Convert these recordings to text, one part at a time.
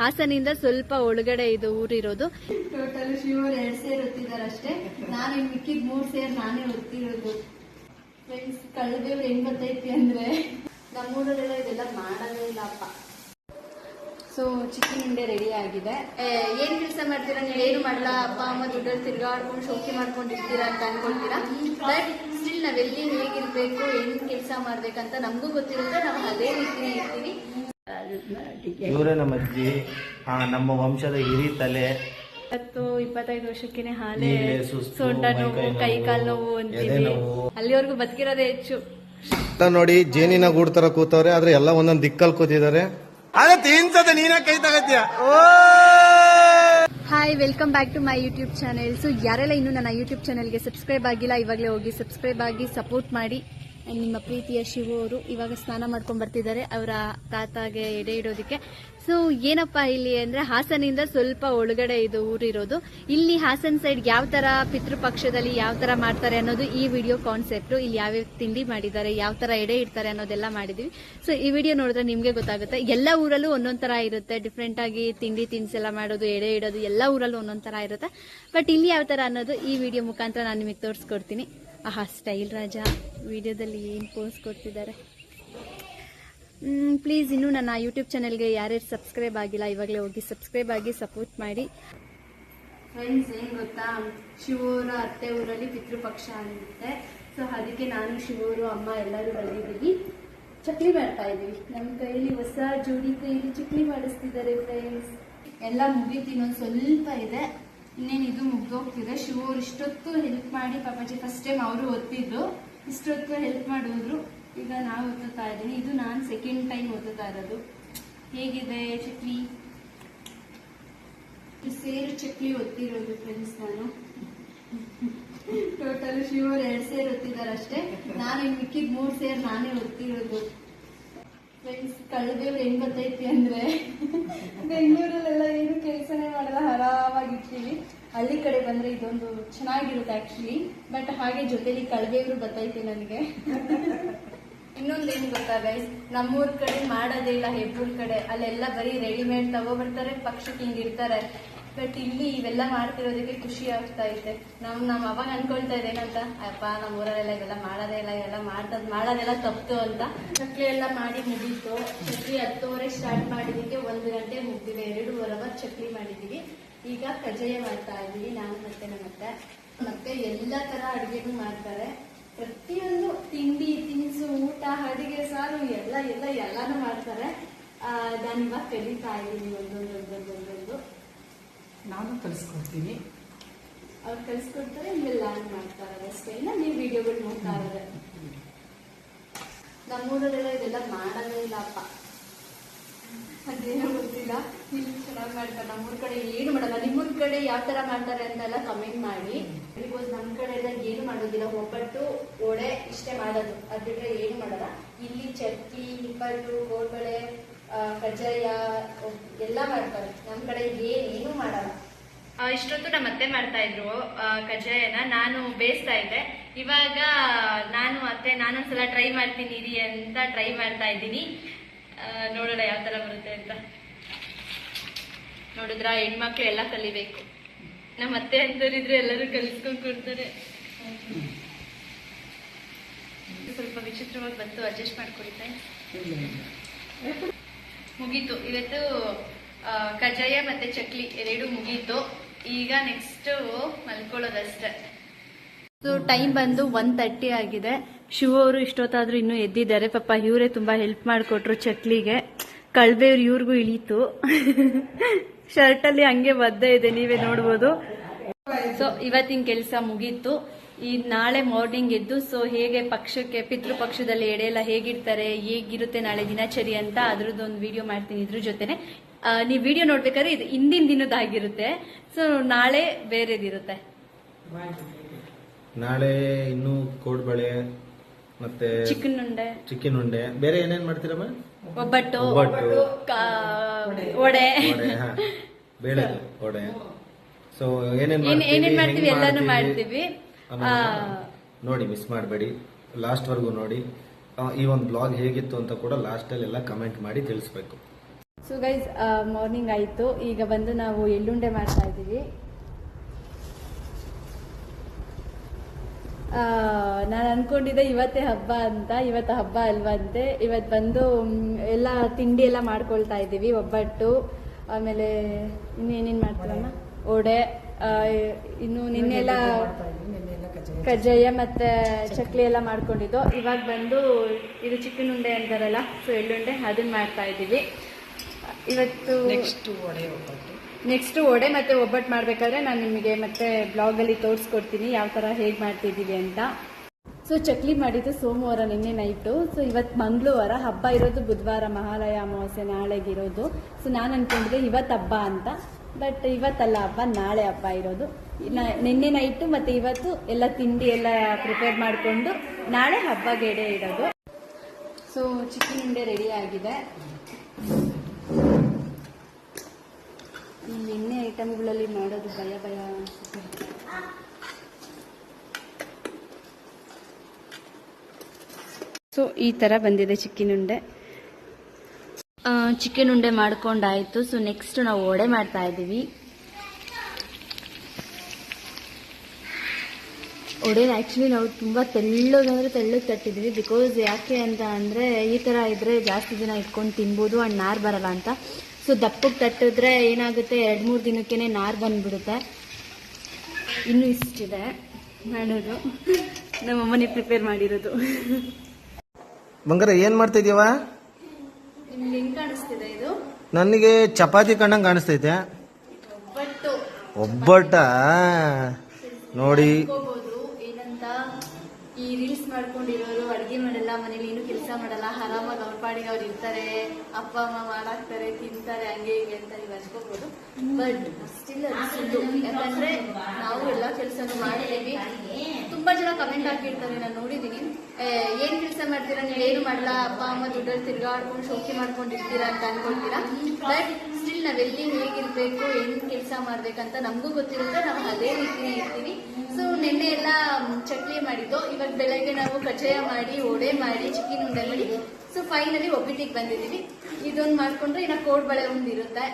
ಹಾಸನಿಂದ ಸ್ವಲ್ಪ ಒಳಗಡೆ ಇದು ಊರಿರೋದು. ಟೋಟಲ್ ಶಿವರು 2 ಸೇರ್ ಹೊತ್ತಿದ್ದಾರೆ ಅಷ್ಟೇ. ನಾನು ಇನ್ ಮಿಕ್ಕಿದ್ 3 ಸೇರ್ ನಾನೇ ಹೊತ್ತಿರೋದು. ಫ್ರೆಂಡ್ಸ್, ಕಳ್ಬೇವ್ರು ಹೆಂಗ್ ಗೊತ್ತೈತಿ ಅಂದ್ರೆ ನಮ್ಮೂರಲ್ಲೆಲ್ಲ ಇದೆಲ್ಲ ಮಾಡೋದೇ ಇಲ್ಲಪ್ಪ. ಸೊ ಚಿಕನ್ ಉಂಡೆ ರೆಡಿ ಆಗಿದೆ. ಏನ್ ಕೆಲಸ ಮಾಡ್ತೀರಾ ನೀವು? ಏನು ಮಾಡಲ್ಲ, ಅಪ್ಪ ಅಮ್ಮ ದುಡ್ಡಲ್ಲಿ ತಿರ್ಗಾಡ್ಕೊಂಡು ಶೋಕಿ ಮಾಡ್ಕೊಂಡಿರ್ತೀರಾ ಅಂತ ಅನ್ಕೊಳ್ತೀರಾ. ಬಟ್ ಸ್ಟಿಲ್ ನಾವೆಲ್ಲಿ ಹೇಗಿರ್ಬೇಕು, ಏನ್ ಕೆಲಸ ಮಾಡ್ಬೇಕಂತ ನಮಗೂ ಗೊತ್ತಿರುತ್ತೆ. ನಾವು ಅದೇ ರೀತಿನೇ ಇರ್ತೀವಿ. ಇವರೇ ನಮ್ಮ ಅಜ್ಜಿ, ನಮ್ಮ ವಂಶದ ಹಿರಿ ತಲೆ. 25 ವರ್ಷಕ್ಕೆ ಹಾಲೆ ಸೊಂಟ ನೋವು, ಕೈ ಕಾಲು ನೋವು ಅಂತೀವಿ. ಅಲ್ಲಿವರೆಗೂ ಬದುಕಿರೋದೇ ಹೆಚ್ಚು. ನೋಡಿ, ಜೇನಿನ ಗೂಡ್ ತರ ಕೂತವ್ರೆ, ಆದ್ರೆ ಎಲ್ಲ ಒಂದೊಂದು ದಿಕ್ಕಲ್ಲಿ ಕೂತಿದ್ದಾರೆ. Hi, welcome back to my YouTube channel. So ಯಾರೆಲ್ಲ ಇನ್ನೂ ನನ್ನ ಯೂಟ್ಯೂಬ್ ಚಾನೆಲ್ಗೆ ಸಬ್ಸ್ಕ್ರೈಬ್ ಆಗಿಲ್ಲ, ಇವಾಗಲೇ ಹೋಗಿ ಸಬ್ಸ್ಕ್ರೈಬ್ ಆಗಿ ಸಪೋರ್ಟ್ ಮಾಡಿ. ನಿಮ್ಮ ಪ್ರೀತಿಯ ಶಿವು ಅವರು ಇವಾಗ ಸ್ನಾನ ಮಾಡ್ಕೊಂಡ್ ಬರ್ತಿದ್ದಾರೆ ಅವರ ತಾತಾಗೆ ಎಡೆ ಇಡೋದಕ್ಕೆ. ಸೊ ಏನಪ್ಪಾ ಇಲ್ಲಿ ಅಂದ್ರೆ ಹಾಸನಿಂದ ಸ್ವಲ್ಪ ಒಳಗಡೆ ಇದು ಊರಿರೋದು. ಇಲ್ಲಿ ಹಾಸನ್ ಸೈಡ್ ಯಾವ ತರ ಪಿತೃಪಕ್ಷದಲ್ಲಿ ಯಾವ ತರ ಮಾಡ್ತಾರೆ ಅನ್ನೋದು ಈ ವಿಡಿಯೋ ಕಾನ್ಸೆಪ್ಟ್. ಇಲ್ಲಿ ಯಾವ್ಯಾವ ತಿಂಡಿ ಮಾಡಿದ್ದಾರೆ, ಯಾವ ತರ ಎಡೆ ಇಡ್ತಾರೆ ಅನ್ನೋದೆಲ್ಲ ಮಾಡಿದೀವಿ. ಸೊ ಈ ವಿಡಿಯೋ ನೋಡಿದ್ರೆ ನಿಮ್ಗೆ ಗೊತ್ತಾಗುತ್ತೆ. ಎಲ್ಲ ಊರಲ್ಲೂ ಒಂದೊಂದ್ ತರ ಇರುತ್ತೆ, ಡಿಫ್ರೆಂಟ್ ಆಗಿ ತಿಂಡಿ ತಿನಿಸೆಲ್ಲ ಮಾಡೋದು, ಎಡೆ ಇಡೋದು ಎಲ್ಲ ಊರಲ್ಲೂ ಒಂದೊಂದ್ ತರ ಇರುತ್ತೆ. ಬಟ್ ಇಲ್ಲಿ ಯಾವ ತರ ಅನ್ನೋದು ಈ ವಿಡಿಯೋ ಮುಖಾಂತರ ನಾನು ನಿಮಗೆ ತೋರಿಸ್ಕೊಡ್ತೀನಿ. ಆಹಾ, ಸ್ಟೈಲ್ ರಾಜ ವಿಡಿಯೋದಲ್ಲಿ ಏನು ಪೋಸ್ ಕೊಡ್ತಿದ್ದಾರೆ. ಪ್ಲೀಸ್ ಇನ್ನೂ ನನ್ನ ಯೂಟ್ಯೂಬ್ ಚಾನೆಲ್ಗೆ ಯಾರ್ಯಾರು ಸಬ್ಸ್ಕ್ರೈಬ್ ಆಗಿಲ್ಲ ಇವಾಗಲೇ ಹೋಗಿ ಸಬ್ಸ್ಕ್ರೈಬ್ ಆಗಿ ಸಪೋರ್ಟ್ ಮಾಡಿ. ಫ್ರೆಂಡ್ಸ್, ಏನು ಗೊತ್ತಾ, ಶಿವರ ಅತ್ತೆ ಊರಲ್ಲಿ ಪಿತೃಪಕ್ಷ ಅಂತೆ. ಸೊ ಅದಕ್ಕೆ ನಾನು ಶಿವರು ಅಮ್ಮ ಎಲ್ಲರೂ ಬಂದಿದ್ದೀವಿ. ಚಕ್ಲಿ ಮಾಡ್ತಾ ಇದ್ದೀವಿ. ನಮ್ಮ ಕೈಯಲ್ಲಿ ಹೊಸ ಜೋಡಿ ಕೈಯಲ್ಲಿ ಚಕ್ಲಿ ಮಾಡಿಸ್ತಿದ್ದಾರೆ. ಫ್ರೆಂಡ್ಸ್, ಎಲ್ಲ ಮುಗೀತು, ಇನ್ನೊಂದು ಸ್ವಲ್ಪ ಇದೆ. ಇನ್ನೇನು ಇದು ಮುಗ್ದೋಗ್ತಿದೆ. ಶಿವರು ಇಷ್ಟೊತ್ತು ಹೆಲ್ಪ್ ಮಾಡಿ, ಪಾಪಾಜಿ ಫಸ್ಟ್ ಟೈಮ್ ಅವರು ಓದ್ತಿದ್ರು, ಇಷ್ಟೊತ್ತು ಹೆಲ್ಪ್ ಮಾಡೋದ್ರು. ಈಗ ನಾವು ಓದ್ತಾ ಇದ್ದೀನಿ. ಇದು ನಾನು ಸೆಕೆಂಡ್ ಟೈಮ್ ಓದ್ತಾ ಇರೋದು. ಹೇಗಿದೆ ಚಕ್ಲಿ? ಸೇರು ಚಕ್ಲಿ ಒತ್ತಿರೋದು ಫ್ರೆಂಡ್ಸ್. ನಾನು ಟೋಟಲ್ ಶಿವರು 2 ಸೇರ್ ಹೊತ್ತಿದ್ದಾರೆ ಅಷ್ಟೇ. ನಾನು ಇನ್ ಮಿಕ್ಕಿದ್ 3 ಸೇರ್ ನಾನೇ ಒತ್ತಿರೋದು. ಫ್ರೆಂಡ್ಸ್, ಕಳ್ಬೇವ್ರು ಹೆಂಗ್ ಗೊತ್ತೈತಿ ಅಂದ್ರೆ ಬೆಂಗಳೂರಲ್ಲೆಲ್ಲ ಏನು ಕೆಲಸನೇ ಮಾಡಲ್ಲ, ಆರಾಮಾಗಿರ್ತೀವಿ. ಹಳ್ಳಿ ಕಡೆ ಬಂದ್ರೆ ಇದೊಂದು ಚೆನ್ನಾಗಿರುತ್ತೆ ಆಕ್ಚುಲಿ. ಬಟ್ ಹಾಗೆ ಜೊತೆಲಿ ಕಳ್ಬೇವ್ರು ಬತ್ತೈತಿ ನನಗೆ. ಇನ್ನೊಂದೇನು ಗೊತ್ತಾ ಗೈಸ್, ನಮ್ಮೂರ್ ಕಡೆ ಮಾಡೋದೇ ಇಲ್ಲ. ಹೆಬ್ಬೂರ್ ಕಡೆ ಅಲ್ಲೆಲ್ಲ ಬರೀ ರೆಡಿಮೇಡ್ ತಗೋಬರ್ತಾರೆ, ಪಕ್ಷಕ್ಕೆ ಹಿಂಗಿರ್ತಾರೆ. ಬಟ್ ಇಲ್ಲಿ ಇವೆಲ್ಲ ಮಾಡ್ತಿರೋದಕ್ಕೆ ಖುಷಿ ಆಗ್ತಾ ಐತೆ. ನಮ್ಮ ಅವಾಗ ಅನ್ಕೊಳ್ತಾ ಇದೆ ಏನಂತ, ಅಪ್ಪ ನಮ್ಮ ಊರಲ್ಲೆಲ್ಲ ಇವೆಲ್ಲ ಮಾಡೋದೇ ಇಲ್ಲ, ಇವೆಲ್ಲ ಮಾಡೋದೆಲ್ಲ ತಪ್ಪು ಅಂತ. ಚಕ್ಲಿ ಎಲ್ಲ ಮಾಡಿ ಮುಗೀತು. ಚಕ್ಲಿ 10:30 ಸ್ಟಾರ್ಟ್ ಮಾಡಿದಕ್ಕೆ 1 ಗಂಟೆ ಮುಗ್ದಿದೆ. 2.5 ಅವರ್ ಚಕ್ಲಿ ಮಾಡಿದೀವಿ. ಈಗ ಕಜ್ಜಾಯ ಮಾಡ್ತಾ ಇದೀವಿ ನಾನು ಮತ್ತೆ ನಮ್ಮ ಮತ್ತೆ ಎಲ್ಲ ತರ ಅಡುಗೆನೂ ಮಾಡ್ತಾರೆ. ಪ್ರತಿಯೊಂದು ತಿಂಡಿ ತಿನಿಸು, ಊಟ, ಅಡಿಗೆ, ಸಾರು ಎಲ್ಲಾನು ಮಾಡ್ತಾರೆ. ನಾನು ಇವಾಗ ಕಲಿತಾ ಇದ್ದೀನಿ ಒಂದೊಂದು. ನಾನು ಕಲಿಸ್ಕೊಡ್ತೀನಿ, ಅವ್ರು ಕಲಿಸ್ಕೊಡ್ತಾರೆ, ಇವೆಲ್ಲ ಮಾಡ್ತಾರೆ ಅಷ್ಟೇ. ನೀವು ವಿಡಿಯೋಗಳು ನೋಡ್ತಾ ಇದ್ದಾರೆ. ನಮ್ಮೂರಲ್ಲೆಲ್ಲ ಇದೆಲ್ಲ ಮಾಡೋದೇ ಇಲ್ಲಪ್ಪ, ಅದೇನೋ ಗೊತ್ತಿಲ್ಲ. ಇಲ್ಲಿ ಚೆನ್ನಾಗಿ ಮಾಡ್ತಾರೆ. ನಮ್ಮೂರ್ ಕಡೆ ಏನು ಮಾಡಲ್ಲ. ನಿಮ್ಮೂರ್ ಕಡೆ ಯಾವ ತರ ಮಾಡ್ತಾರೆ ಅಂತೆಲ್ಲ ಕಮೆಂಟ್ ಮಾಡಿ. ಬಿಕಾಸ್ ನಮ್ ಕಡೆ ಎಲ್ಲ ಏನು ಮಾಡೋದಿಲ್ಲ. ಒಬ್ಬಟ್ಟು, ವಡೆ ಇಷ್ಟೇ ಮಾಡೋದು, ಅದ್ ಬಿಟ್ರೆ ಏನು ಮಾಡಲ್ಲ. ಇಲ್ಲಿ ಚಟ್ನಿ, ನಿಪ್ಪಟ್ಟು, ಕೋಡ್ಬಳೆ, ಕಜ್ಜಾಯ ಎಲ್ಲ ಮಾಡ್ತಾರೆ. ನಮ್ ಕಡೆ ಏನು ಮಾಡಲ್ಲ. ಇಷ್ಟೊತ್ತು ನಮ್ಮ ಅತ್ತೆ ಮಾಡ್ತಾ ಇದ್ರು ಕಜ್ಜಾಯನ, ನಾನು ಬೇಯಿಸ್ತಾ ಇದ್ದೆ. ಇವಾಗ ನಾನೊಂದ್ಸಲ ಟ್ರೈ ಮಾಡ್ತೀನಿ ಇರಿ ಅಂತ ಟ್ರೈ ಮಾಡ್ತಾ ಇದ್ದೀನಿ. ನೋಡೋಣ ಯಾವ ತರ ಬರುತ್ತೆ ಅಂತ. ನೋಡಿದ್ರ, ಹೆಣ್ಮಕ್ಳು ಎಲ್ಲ ಕಲಿಬೇಕು. ನಮ್ಮ ಅತ್ತೆ ಅಂತರಿದ್ರೆ ಎಲ್ಲರೂ ಕಲಿಸ್ಕೊಂಡ್ ಕೊಡ್ತಾರೆ. ಸ್ವಲ್ಪ ವಿಚಿತ್ರವಾಗಿ ಬಂತು, ಅಡ್ಜಸ್ಟ್ ಮಾಡ್ಕೊಳ್ತಾ. ಮುಗೀತು ಇವತ್ತು ಕಜ್ಜಾಯ ಮತ್ತೆ ಚಕ್ಲಿ 2 ಮುಗೀತು. ಈಗ ನೆಕ್ಸ್ಟ್ ಮಲ್ಕೊಳ್ಳೋದಷ್ಟೇ. ಸೊ ಟೈಮ್ ಬಂದು 1:30 ಆಗಿದೆ. ಶಿವ ಅವರು ಇಷ್ಟೊತ್ತಾದ್ರೂ ಇನ್ನೂ ಎದ್ದಿದ್ದಾರೆ. ಪಾಪ ಇವರೇ ತುಂಬಾ ಹೆಲ್ಪ್ ಮಾಡಿಕೊಟ್ರು ಚಕ್ಲಿಗೆ. ಕಳ್ಬೇವ್ರು ಇವ್ರಿಗೂ ಇಳೀತು. ಶರ್ಟ್ ಅಲ್ಲಿ ಹಂಗೆ ಒದ್ದೆ ಇದೆ, ನೀವೇ ನೋಡ್ಬೋದು. ಸೊ ಇವತ್ತಿನ ಕೆಲಸ ಮುಗೀತು. ಈ ನಾಳೆ ಮಾರ್ನಿಂಗ್ ಎದ್ದು ಸೊ ಹೇಗೆ ಪಕ್ಷಕ್ಕೆ ಪಿತೃಪಕ್ಷದಲ್ಲಿ ಎಡೆ ಎಲ್ಲ ಹೇಗಿರ್ತಾರೆ, ಹೇಗಿರುತ್ತೆ ನಾಳೆ ದಿನಚರಿ ಅಂತ ಅದ್ರದ್ದೊಂದು ವಿಡಿಯೋ ಮಾಡ್ತೀನಿ. ಇದ್ರ ಜೊತೆನೆ ನೀವು ವಿಡಿಯೋ ನೋಡ್ಬೇಕಾದ್ರೆ ಇದು ಹಿಂದಿನ ದಿನದಾಗಿರುತ್ತೆ. ಸೊ ನಾಳೆ ಬೇರೆದಿರುತ್ತೆ. ನಾಳೆ ಇನ್ನು ಕೋಡ್ಬಳೆ ಮತ್ತೆ ಚಿಕನ್ ಉಂಡೆ ಬೇರೆ ಏನೇನ್ ಮಾಡ್ತೀರಮ್ಮ? ಒಬ್ಬಟ್ಟು, ವಡೆ, ಬೇಳೆ ವಡೆ. ಸೊ ಏನೇನ್ ಮಾಡ್ತೀವಿ ಎಲ್ಲಾನು ಮಾಡ್ತೀವಿ. ನೋಡಿ, ಮಿಸ್ ಮಾಡಬೇಡಿ, ಲಾಸ್ಟ್ ವರ್ಗು ನೋಡಿ. ಈ ಒಂದು ಬ್ಲಾಗ್ ಹೇಗಿತ್ತು ಅಂತ ಕೂಡ ಲಾಸ್ಟ್ ಅಲ್ಲಿ ಎಲ್ಲ ಕಮೆಂಟ್ ಮಾಡಿ ತಿಳಿಸ್ಬೇಕು. ಸೊ ಗೈಸ್ ಮಾರ್ನಿಂಗ್ ಆಯಿತು. ಈಗ ಬಂದು ನಾವು ಎಳ್ಳುಂಡೆ ಮಾಡ್ತಾ ಇದ್ದೀವಿ. ನಾನು ಅನ್ಕೊಂಡಿದ್ದೆ ಇವತ್ತೇ ಹಬ್ಬ ಅಂತ, ಇವತ್ತು ಹಬ್ಬ ಅಲ್ವಂತೆ. ಇವತ್ತು ಬಂದು ಎಲ್ಲ ತಿಂಡಿ ಎಲ್ಲ ಮಾಡ್ಕೊಳ್ತಾ ಇದ್ದೀವಿ. ಒಬ್ಬಟ್ಟು, ಆಮೇಲೆ ಇನ್ನೇನೇನು ಮಾಡ್ತೀವಮ್ಮ, ವಡೆ, ಇನ್ನು ನಿನ್ನೆಲ್ಲ ಕಜ್ಜಾಯ ಮತ್ತೆ ಚಕ್ಲಿ ಎಲ್ಲ ಮಾಡ್ಕೊಂಡಿದ್ದು. ಇವಾಗ ಬಂದು ಇದು ಚಿಕನ್ ಉಂಡೆ ಅಂತಾರಲ್ಲ, ಸೊ ಎಳ್ಳುಂಡೆ, ಅದನ್ನ ಮಾಡ್ತಾ ಇದ್ದೀವಿ ಇವತ್ತು. ನೆಕ್ಸ್ಟ್ ವಡೆ ಮತ್ತೆ ಒಬ್ಬಟ್ಟು ಮಾಡಬೇಕಾದ್ರೆ ನಾನು ನಿಮಗೆ ಮತ್ತೆ ಬ್ಲಾಗಲ್ಲಿ ತೋರಿಸ್ಕೊಡ್ತೀನಿ ಯಾವ ಥರ ಹೇಗೆ ಮಾಡ್ತಿದ್ದೀವಿ ಅಂತ. ಸೊ ಚಕ್ಲಿ ಮಾಡಿದ್ದು ಸೋಮವಾರ, ನಿನ್ನೆ ನೈಟು. ಸೊ ಇವತ್ತು ಮಂಗಳವಾರ, ಹಬ್ಬ ಇರೋದು ಬುಧವಾರ, ಮಹಾಲಯ ಅಮಾವಾಸ್ಯೆ ನಾಳೆಗಿರೋದು. ಸೊ ನಾನು ಅಂದ್ಕೊಂಡಿದ್ದೆ ಇವತ್ತು ಹಬ್ಬ ಅಂತ, ಬಟ್ ಇವತ್ತಲ್ಲ ಹಬ್ಬ, ನಾಳೆ ಹಬ್ಬ ಇರೋದು. ನಿನ್ನೆ ನೈಟು ಮತ್ತು ಇವತ್ತು ಎಲ್ಲ ತಿಂಡಿ ಎಲ್ಲ ಪ್ರಿಪೇರ್ ಮಾಡಿಕೊಂಡು ನಾಳೆ ಹಬ್ಬಗೆ ಎಡೆ ಇಡೋದು. ಸೊ ಚಿಕನ್ ಉಂಡೆ ರೆಡಿ ಆಗಿದೆ. ಎಣ್ಣೆ ಐಟಮ್ಗಳಲ್ಲಿ ಮಾಡೋದು ಭಯ ಅನಿಸುತ್ತೆ. ಸೊ ಈ ಥರ ಬಂದಿದೆ ಚಿಕನ್ ಉಂಡೆ. ಚಿಕನ್ ಉಂಡೆ ಮಾಡ್ಕೊಂಡಾಯ್ತು. ಸೊ ನೆಕ್ಸ್ಟ್ ನಾವು ವಡೆ ಮಾಡ್ತಾ ಇದ್ದೀವಿ. ವಡೆ ಆ್ಯಕ್ಚುಲಿ ನಾವು ತುಂಬ ತೆಳ್ಳಗೆ ತಟ್ಟಿದ್ವಿ. ಬಿಕಾಸ್ ಯಾಕೆ ಅಂತ ಅಂದರೆ ಈ ಥರ ಇದ್ದರೆ ಜಾಸ್ತಿ ದಿನ ಇಟ್ಕೊಂಡು ತಿನ್ಬೋದು ಆ್ಯಂಡ್ ನಾರು ಬರಲ್ಲ ಅಂತ. ಸೊ ದಪ್ಪಕ್ಕೆ ತಟ್ಟಿದ್ರೆ ಏನಾಗುತ್ತೆ, 2-3 ದಿನಕ್ಕೇ ನಾರು ಬಂದ್ಬಿಡುತ್ತೆ. ಇನ್ನೂ ಇಷ್ಟಿದೆ ಮಾಡೋದು, ನಮ್ಮಮ್ಮನೇ ಪ್ರಿಪೇರ್ ಮಾಡಿರೋದು. ಬಂಗಾರ ಏನ್ ಮಾಡ್ತಾ ಇದೀವ? ನಿಮ್ಗೆ ಹೆಂಗ್ ಕಾಣಿಸ್ತಿದೆ ಇದು? ನನಗೆ ಚಪಾತಿ ಕಂಡಂಗ್ ಕಾಣಿಸ್ತೈತೆ. ಒಬ್ಬಟ್ಟ ನೋಡಿ. ಏನಂತ, ಈ ರೀಲ್ಸ್ ಮಾಡ್ಕೊಂಡಿರೋರು ಅಡಿಗೆ ಮಾಡಲ್ಲ, ಮನೇಲಿ ಏನು ಕೆಲಸ ಮಾಡಲ್ಲ, ಆರಾಮಾಗಿ ಅವ್ರ ಪಾಡಿಗೆ ಅವ್ರು ಇರ್ತಾರೆ, ಅಪ್ಪ ಅಮ್ಮ ಮಾಡಾಕ್ತಾರೆ, ತಿಂತಾರೆ, ಹಂಗೆ ಹೀಗೆ ಅಂತ ನೀವು ಅನ್ಕೋಬಹುದು. ಬಟ್ ಸ್ಟಿಲ್ ಅದು ಯಾಕಂದ್ರೆ ನಾವು ಎಲ್ಲ ಕೆಲಸನೂ ಮಾಡಿದೀವಿ. ತುಂಬಾ ಜನ ಕಮೆಂಟ್ ಹಾಕಿರ್ತಾರೆ, ನಾನು ನೋಡಿದೀನಿ, ಏನ್ ಕೆಲಸ ಮಾಡ್ತೀರಾ ನೀವು, ಏನು ಮಾಡಲ್ಲ, ಅಪ್ಪ ಅಮ್ಮ ದುಡ್ಡಲ್ಲಿ ತಿರ್ಗಾಡ್ಕೊಂಡು ಶೋಕಿ ಮಾಡ್ಕೊಂಡಿರ್ತೀರಾ ಅಂತ ಅನ್ಕೊಳ್ತೀರಾ. ಬಟ್ ಸ್ಟಿಲ್ ನಾವೆಲ್ಲಿ ಹೇಗಿರ್ಬೇಕು, ಏನ್ ಕೆಲಸ ಮಾಡ್ಬೇಕಂತ ನಮಗೂ ಗೊತ್ತಿರುತ್ತೆ, ನಾವು ಅದೇ ರೀತಿನೇ ಇರ್ತೀವಿ. ಸೊ ನಿನ್ನೆ ಎಲ್ಲ ಚಕ್ಲಿ ಮಾಡಿದ್ದು, ಇವಾಗ ಬೆಳಗ್ಗೆ ನಾವು ಕಜ್ಜಾಯ ಮಾಡಿ, ವಡೆ ಮಾಡಿ, ಚಿಕನ್ ಉಂಡೆ ಮಾಡಿ, ಸೊ ಫೈನಲಿ ಒಬ್ಬಟ್ಟಿಗೆ ಬಂದಿದ್ದೀವಿ. ಇದೊಂದು ಮಾಡ್ಕೊಂಡ್ರೆ ಇನ್ನ ಕೋಡ್ಬಳೆ ಒಂದಿರುತ್ತೆ.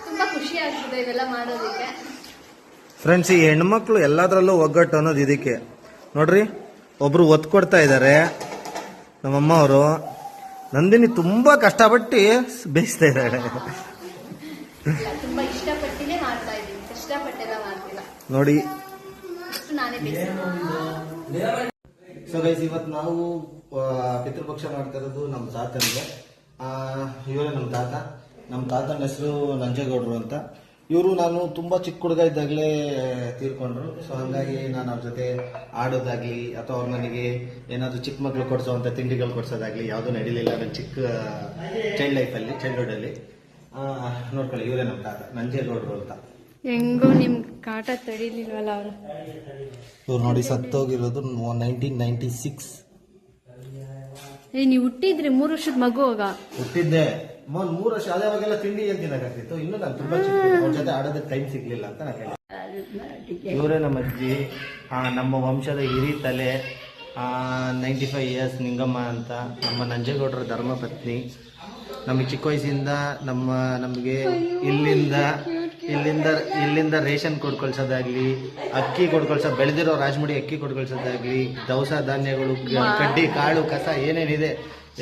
ತುಂಬಾ ಖುಷಿ ಆಗ್ತದೆ ಇವೆಲ್ಲ ಮಾಡೋದಕ್ಕೆ. ಫ್ರೆಂಡ್ಸ್, ಈ ಹೆಣ್ಮಕ್ಳು ಎಲ್ಲಾದ್ರಲ್ಲೂ ಒಗ್ಗಟ್ಟು ಅನ್ನೋದು ಇದಕ್ಕೆ ನೋಡ್ರಿ. ಒಬ್ರು ಒತ್ತು ಕೊಡ್ತಾ ಇದ್ದಾರೆ ನಮ್ಮಮ್ಮ ಅವರು. ನಂದಿನಿ ತುಂಬಾ ಕಷ್ಟಪಟ್ಟು ಬೇಯಿಸ್ತಾ ಇದ್ದಾಳೆ. ತುಂಬಾ ಇಷ್ಟಪಟ್ಟಿನೇ ಮಾಡ್ತಾ ಇದ್ದೀನಿ, ಕಷ್ಟಪಟ್ಟೆಲ್ಲ ಮಾಡ್ತಿಲ್ಲ ನೋಡಿ. ನಾನೇ ಬೇಯಿಸ್ತೀನಿ. ಸೊ ಗೈಸ್, ಇವತ್ತು ನಾವು ಪಿತೃಪಕ್ಷ ಮಾಡ್ತಾ ಇರೋದು ನಮ್ಮ ತಾತನಿಗೆ. ಇವರೇ ನಮ್ಮ ತಾತನ ಹೆಸರು ನಂಜೇಗೌಡರು ಅಂತ. ಇವರು ನಾನು ತುಂಬಾ ಚಿಕ್ಕ ಹುಡುಗ ಇದ್ದಾಗಲೇ ತೀರ್ಕೊಂಡ್ರು. ಸೊ ಹಂಗಾಗಿ ನಾನು ಅವ್ರ ಜೊತೆ ಆಡೋದಾಗ್ಲಿ ಅಥವಾ ಅವ್ರು ನನಗೆ ಏನಾದ್ರು ಚಿಕ್ಕ ಮಕ್ಳು ಕೊಡ್ಸೋವಂಥ ತಿಂಡಿಗಳು ಕೊಡ್ಸೋದಾಗ್ಲಿ ಯಾವುದೂ ನಡೀಲಿಲ್ಲ ನನ್ನ ಚಿಕ್ಕ ಚೈಲ್ಡ್ಹುಡ್ ಅಲ್ಲಿ. ನೋಡ್ಕೊಳ್ಳಿ, ಇವರೇ ನಮ್ಮ ತಾತ ನಂಜೇಗೌಡರು ಅಂತ. ಹೆಂಗೋ ನಿಮ್ ಕಾಟ ತಡಿಲಿಲ್ವಲ್ಲ ಅವರು. ಇವ್ರು ನೋಡಿ ಸತ್ತೋಗಿರೋದು 1996. ನೀವು ಹುಟ್ಟಿದ್ರಿ 3 ವರ್ಷದ ಮಗು ಆಗ. ಹುಟ್ಟಿದ್ದೆ 3 ವರ್ಷ. ಅವಾಗೆಲ್ಲ ತಿಂಡಿ ಏನ್ ತಿನ್ನಕಾಗ್ತಿತ್ತು. ಇನ್ನು ನಾನು ತುಂಬಾ ಚಿಕ್ಕ, ಅವ್ರ ಜೊತೆ ಆಡೋದಕ್ಕೆ ಟೈಮ್ ಸಿಗ್ಲಿಲ್ಲ ಅಂತ ನಾನು ಹೇಳಿದೆ. ಇವರೇ ನಮ್ಮ ಅಜ್ಜಿ, ನಮ್ಮ ವಂಶದ ಹಿರಿ ತಲೆ, 95 ಇಯರ್ಸ್ ನಿಂಗಮ್ಮ ಅಂತ, ನಮ್ಮ ನಂಜೇಗೌಡರ ಧರ್ಮಪತ್ನಿ. ನಮಗೆ ಚಿಕ್ಕ ವಯಸ್ಸಿಂದ ನಮಗೆ ಇಲ್ಲಿಂದ ರೇಷನ್ ಕೊಡ್ಕೊಳ್ಸೋದಾಗ್ಲಿ, ಅಕ್ಕಿ ಕೊಡ್ಕೊಳ್ಸೋದು, ಬೆಳೆದಿರೋ ರಾಜಮುಡಿ ಅಕ್ಕಿ ಕೊಡ್ಕೊಳ್ಸೋದಾಗ್ಲಿ, ದವಸ ಧಾನ್ಯಗಳು, ಕಡ್ಡಿ ಕಾಳು ಕಸ ಏನೇನಿದೆ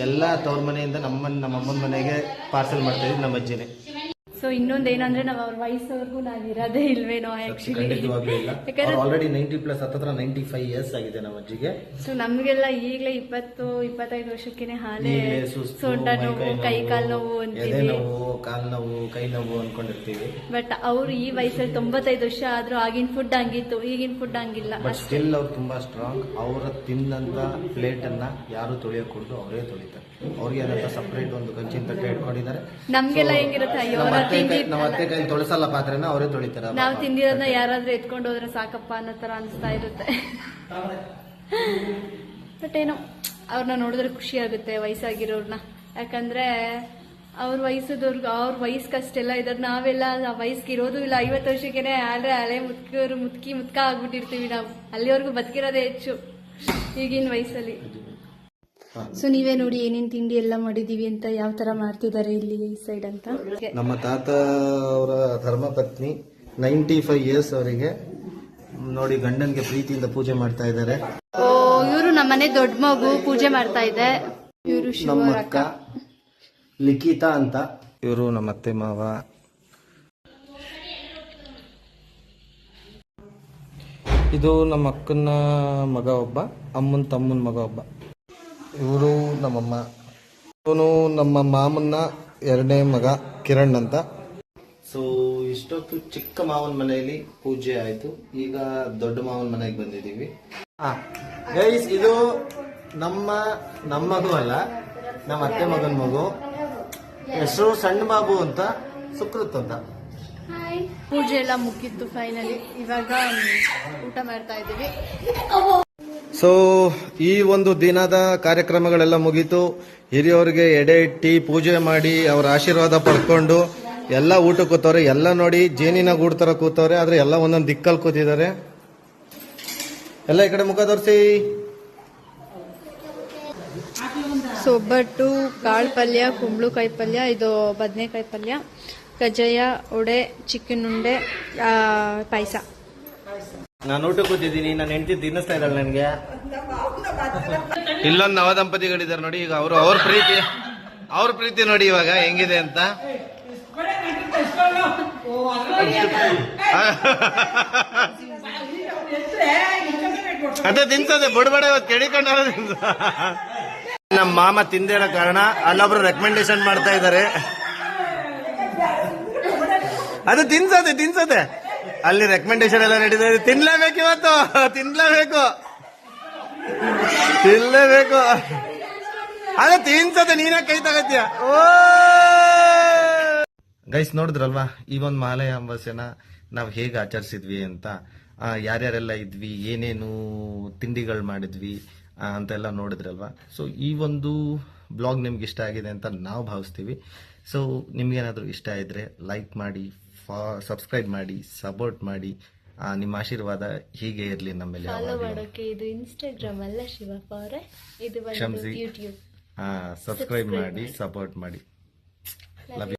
ಎಲ್ಲ ತವ್ರ ಮನೆಯಿಂದ ನಮ್ಮಮ್ಮನ ಮನೆಗೆ ಪಾರ್ಸಲ್ ಮಾಡ್ತಾ ಇದ್ವಿ ನಮ್ಮ ಅಜ್ಜಿನೇ. ಸೊ ಇನ್ನೊಂದು ಏನಂದ್ರೆ ನಾವು ಅವ್ರ ವಯಸ್ಸವರೆಗೂ ನಾವು ಇರೋದೇ ಇಲ್ವೇನೋ ಖಂಡಿತವಾಗ್ಲೂ ಇಲ್ಲ. ಆಲ್ರೆಡಿ 90+ ಹತ್ತತ್ರ 95 ಇಯರ್ಸ್ ಆಗಿದೆ ನಮ್ಮ ಅಜ್ಜಿಗೆ. ಸೊ ನಮ್ಗೆಲ್ಲ ಈಗಲೇ 20-25 ವರ್ಷಕ್ಕೆ ಹಾಲೆ ಸೊಂಟ ನೋವು, ಕೈ ಕಾಲು ನೋವು ಅಂತೀವಿ, ಕಾಲು ನೋವು, ಕೈ ನೋವು ಅನ್ಕೊಂಡಿರ್ತೀವಿ. ಬಟ್ ಅವ್ರು ಈ ವಯಸ್ಸಲ್ಲಿ 95 ವರ್ಷ ಆದ್ರೂ ಆಗಿನ ಫುಡ್ ಹಂಗಿತ್ತು, ಈಗಿನ ಫುಡ್ ಹಂಗಿಲ್ಲ. ಬಟ್ ಸ್ಟಿಲ್ ಅವ್ರು ತುಂಬಾ ಸ್ಟ್ರಾಂಗ್. ಅವರ ತಿಂದಂತ ಪ್ಲೇಟ್ ಅನ್ನ ಯಾರು ತೊಳೆಯಕೂಡದು, ಅವರೇ ತೊಳಿತಾರೆ. ಅವ್ರಿಗೆ ಅದಂತ ಸಪರೇಟ್ ಒಂದು ಕಂಚಿನ ತಟ್ಟೆ ಇಟ್ಕೊಂಡಿದ್ದಾರೆ. ನಮ್ಗೆಲ್ಲ ಹೆಂಗಿರುತ್ತೆ, ಅಯ್ಯೋ ನಮ್ಮ ಅತ್ತೆ ಕೈ ತೊಳಸಲ್ಲ ಪಾತ್ರೆನ, ಅವರೇ ತೊಳಿತಾರೆ. ನಾವು ತಿಂದಿರೋದನ್ನ ಯಾರಾದ್ರೂ ಎತ್ಕೊಂಡು ಹೋದ್ರೆ ಸಾಕಪ್ಪ ಅನ್ನೋ ತರ ಅನ್ಸ್ತಾ ಇರುತ್ತೆ. ಬಟ್ ಏನೋ ಅವ್ರನ್ನ ನೋಡಿದ್ರೆ ಖುಷಿ ಆಗುತ್ತೆ, ವಯಸ್ಸಾಗಿರೋರ್ನ. ಯಾಕಂದ್ರೆ ಅವ್ರ ವಯಸ್ಸದವ್ರಿಗೆ ಅವ್ರ ವಯಸ್ಸಕ್ಕಷ್ಟೆಲ್ಲ ಇದ್ದಾರೆ. ನಾವೆಲ್ಲ ಆ ವಯಸ್ಸಿಗೆ ಇರೋದು ಇಲ್ಲ. 50 ವರ್ಷಕ್ಕೆ ಆದ್ರೆ ಹಳೆ ಮುತ್ಕ ಆಗ್ಬಿಟ್ಟಿರ್ತೀವಿ ನಾವು. ಅಲ್ಲಿವರೆಗೂ ಬದುಕಿರೋದೇ ಹೆಚ್ಚು ಈಗಿನ ವಯಸ್ಸಲ್ಲಿ. ಸೊ ನೀವೇ ನೋಡಿ ಏನೇನ್ ತಿಂಡಿ ಎಲ್ಲ ಮಾಡಿದೀವಿ ಅಂತ, ಯಾವ ತರ ಮಾಡ್ತಿದ್ದಾರೆ ಇಲ್ಲಿ ಈ ಸೈಡ್ ಅಂತ. ನಮ್ಮ ತಾತ ಅವರ ಧರ್ಮಪತ್ನಿ 95 ಇಯರ್ಸ್ ಅವರಿಗೆ ನೋಡಿ ಗಂಡನ್ಗೆ ಪ್ರೀತಿಯಿಂದ ಪೂಜೆ ಮಾಡ್ತಾ ಇದ್ದಾರೆ. ಓ ಇವರು ನಮ್ಮನೆ ದೊಡ್ಡ ಮಗು ಪೂಜೆ ಮಾಡ್ತಾ ಇದೆ. ಇವರು ನಮ್ಮ ಅಕ್ಕ ಲಿಖಿತಾ ಅಂತ, ಇವರು ನಮ್ಮ ಅತ್ತೆ ಮಾವ. ಇದು ನಮ್ಮ ಅಕ್ಕನ ಮಗ ಒಬ್ಬ, ಅಮ್ಮನ ತಮ್ಮನ ಮಗ ಒಬ್ಬ. ಇವರು ನಮ್ಮಮ್ಮ. ಇವನು ನಮ್ಮ ಮಾಮನ ಎರಡನೇ ಮಗ ಕಿರಣ್ ಅಂತ. ಸೊ ಇಷ್ಟೊತ್ತು ಚಿಕ್ಕ ಮಾವನ ಮನೆಯಲ್ಲಿ ಪೂಜೆ ಆಯ್ತು. ಈಗ ದೊಡ್ಡ ಮಾವನ ಮನೆಗೆ ಬಂದಿದ್ದೀವಿ. ಗೈಸ್, ಇದು ನಮ್ಮ ಮಗು ಅಲ್ಲ, ನಮ್ಮ ಅತ್ತೆ ಮಗನ ಮಗು. ಹೆಸರು ಸಣ್ಣ ಬಾಬು ಅಂತ, ಸುಕೃತ್ ಅಂತ. ಪೂಜೆ ಎಲ್ಲ ಮುಗಿತ್ತು ಫೈನಲಿ. ಇವಾಗ ಊಟ ಮಾಡ್ತಾ ಇದೀವಿ. ಸೊ ಈ ಒಂದು ದಿನದ ಕಾರ್ಯಕ್ರಮಗಳೆಲ್ಲ ಮುಗೀತು. ಹಿರಿಯವರಿಗೆ ಎಡೆ ಇಟ್ಟಿ ಪೂಜೆ ಮಾಡಿ ಅವರ ಆಶೀರ್ವಾದ ಪಡ್ಕೊಂಡು ಎಲ್ಲ ಊಟ ಕೂತವ್ರೆ. ಎಲ್ಲ ನೋಡಿ ಜೇನಿನ ಗೂಡು ತರ ಕೂತವ್ರೆ, ಆದ್ರೆ ಎಲ್ಲ ಒಂದೊಂದು ದಿಕ್ಕಲ್ಲಿ ಕೂತಿದ್ದಾರೆ. ಎಲ್ಲ ಈ ಕಡೆ ಮುಖ ತೋರಿಸಿ. ಒಬ್ಬಟ್ಟು, ಕಾಳು ಪಲ್ಯ, ಕುಂಬಳಕಾಯಿ ಪಲ್ಯ, ಇದು ಬದನೆಕಾಯಿ ಪಲ್ಯ, ಕಜ್ಜಾಯ, ಒಡೆ, ಚಿಕನ್ ಉಂಡೆ, ಪಾಯಸ. ನಾನು ಊಟ ಕೂತಿದ್ದೀನಿ. ನನ್ನ ಹೆಂಡತಿ ತಿನ್ನಿಸ್ತಾ ಇದ್ದಾಳೆ ನನಗೆ. ಇಲ್ಲೊಂದು ನವ ದಂಪತಿಗಳಿದ್ದಾರೆ ನೋಡಿ. ಈಗ ಅವ್ರ ಪ್ರೀತಿ ನೋಡಿ ಇವಾಗ ಹೆಂಗಿದೆ ಅಂತ. ಅದೇ ತಿನ್ಸದೆ ಬಡಬಡ ಇವತ್ತು ಕೆಡಿಕೊಂಡ. ನಮ್ಮ ಮಾಮ ತಿಂದೇಳೋ ಕಾರಣ ಅಲ್ಲೊಬ್ರು ರೆಕಮೆಂಡೇಶನ್ ಮಾಡ್ತಾ ಇದ್ದಾರೆ. ಅದು ತಿನ್ಸದೆ ಅಲ್ಲಿ ರೆಕಮೆಂಡೇಶನ್ ಎಲ್ಲ ನಡೀತಾ ಇದೆ. ತಿನ್ಲೇಬೇಕು ಇವತ್ತು, ತಿನ್ಲೇಬೇಕು. ಅದೇ ತಿನ್ಸದೆ, ನೀನೇ ಕೈ ತಗತ್ತೀಯ. ಓ ಗೈಸ್, ನೋಡಿದ್ರಲ್ವಾ ಈ ಒಂದು ಮಹಾಲಯ ಅಮಾವಾಸ್ಯೆನ ನಾವು ಹೇಗೆ ಆಚರಿಸಿದ್ವಿ ಅಂತ. ಯಾರ್ಯಾರೆಲ್ಲ ಇದ್ವಿ, ಏನೇನು ತಿಂಡಿಗಳು ಮಾಡಿದ್ವಿ ಅಂತೆಲ್ಲ ನೋಡಿದ್ರಲ್ವಾ. ಸೊ ಈ ಒಂದು ಬ್ಲಾಗ್ ನಿಮ್ಗೆ ಇಷ್ಟ ಆಗಿದೆ ಅಂತ ನಾವು ಭಾವಿಸ್ತೀವಿ. ಸೊ ನಿಮ್ಗೇನಾದರೂ ಇಷ್ಟ ಇದ್ರೆ ಲೈಕ್ ಮಾಡಿ, ಸಬ್ಸ್ಕ್ರೈಬ್ ಮಾಡಿ, ಸಪೋರ್ಟ್ ಮಾಡಿ. ನಿಮ್ಮ ಆಶೀರ್ವಾದ ಹೀಗೆ ಇರಲಿ ನಮ್ಮ ಮೇಲೆ. ಫಾಲೋ ಮಾಡೋಕೆ ಇದು ಇನ್ಸ್ಟಾಗ್ರಾಮ್ ಅಲ್ಲ ಶಿವಪ್ಪ ಅವರೇ, ಇದು ಕ್ಷಮಿಸಿ. ಯೂಟ್ಯೂಬ್. ಸಬ್ಸ್ಕ್ರೈಬ್ ಮಾಡಿ, ಸಪೋರ್ಟ್ ಮಾಡಿ. Love you.